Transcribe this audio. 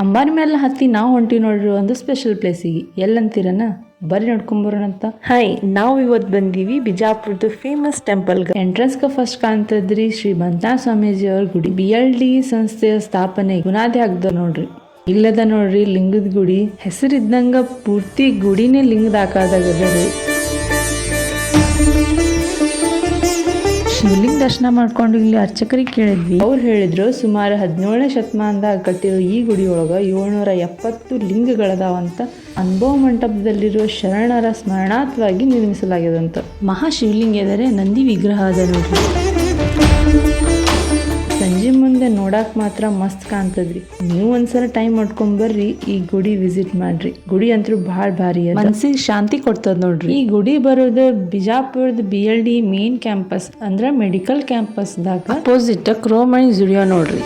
ಅಂಬಾರಿ ಮೇಲೆ ಹತ್ತಿ ನಾವು ಹೊಂಟಿವಿ ನೋಡ್ರಿ ಒಂದು ಸ್ಪೆಷಲ್ ಪ್ಲೇಸಿಗೆ. ಎಲ್ಲಂತೀರನ ಬರ್ರಿ ನೋಡ್ಕೊಂಬರೋಣಂತ. ಹಾಯ್, ನಾವು ಇವತ್ತು ಬಂದೀವಿ ಬಿಜಾಪುರದ ಫೇಮಸ್ ಟೆಂಪಲ್. ಎಂಟ್ರೆನ್ಸ್ಗೆ ಫಸ್ಟ್ ಕಾಣ್ತದ್ರಿ ಶ್ರೀ ಬಂತನಾಥ ಸ್ವಾಮೀಜಿ ಅವ್ರ ಗುಡಿ. BLD ಸಂಸ್ಥೆಯ ಸ್ಥಾಪನೆ ಬುನಾದಿ ಆಗ್ದ ನೋಡ್ರಿ. ಇಲ್ಲದ ನೋಡ್ರಿ ಲಿಂಗದ ಗುಡಿ. ಹೆಸರಿದ್ದಂಗ ಪೂರ್ತಿ ಗುಡಿನೇ ಲಿಂಗದ ಆಕಾರದಾಗದ್ರಿ. ಶಿವಲಿಂಗ ದರ್ಶನ ಮಾಡ್ಕೊಂಡು ಇಲ್ಲಿ ಅರ್ಚಕರಿಗೆ ಕೇಳಿದ್ವಿ. ಅವ್ರು ಹೇಳಿದ್ರು ಸುಮಾರು 17ನೇ ಶತಮಾನದಾಗ ಕಟ್ಟಿರೋ ಈ ಗುಡಿ ಒಳಗ 770 ಲಿಂಗಗಳದಾವಂತ. ಅನುಭವ ಮಂಟಪದಲ್ಲಿರುವ ಶರಣರ ಸ್ಮರಣಾರ್ಥವಾಗಿ ನಿರ್ಮಿಸಲಾಗ್ಯದಂತ. ಮಹಾಶಿವಲಿಂಗ ಎದರೆ ನಂದಿ ವಿಗ್ರಹ ಅದ ನೋಡ್ರಿ. ಸಂಜೆ ಮುಂದೆ ನೋಡಕ್ ಮಾತ್ರ ಮಸ್ತ್ ಕಾಣ್ತದ್ರಿ. ನೀವು ಒಂದ್ಸಲ ಟೈಮ್ ಮಾಡ್ಕೊಂಬರ್ರಿ, ಈ ಗುಡಿ ವಿಸಿಟ್ ಮಾಡ್ರಿ. ಗುಡಿ ಅಂತೂ ಭಾಳ ಭಾರಿ ಅದ, ಮನ್ಸಿಗೆ ಶಾಂತಿ ಕೊಡ್ತದ ನೋಡ್ರಿ. ಈ ಗುಡಿ ಬರೋದು ಬಿಜಾಪುರದ BLD ಮೇನ್ ಕ್ಯಾಂಪಸ್ ಅಂದ್ರ ಮೆಡಿಕಲ್ ಕ್ಯಾಂಪಸ್ ದಾಗ ಅಪೋಸಿಟ್ ಕ್ರೋಮಣಿ ಜುಡಿಯೋ ನೋಡ್ರಿ.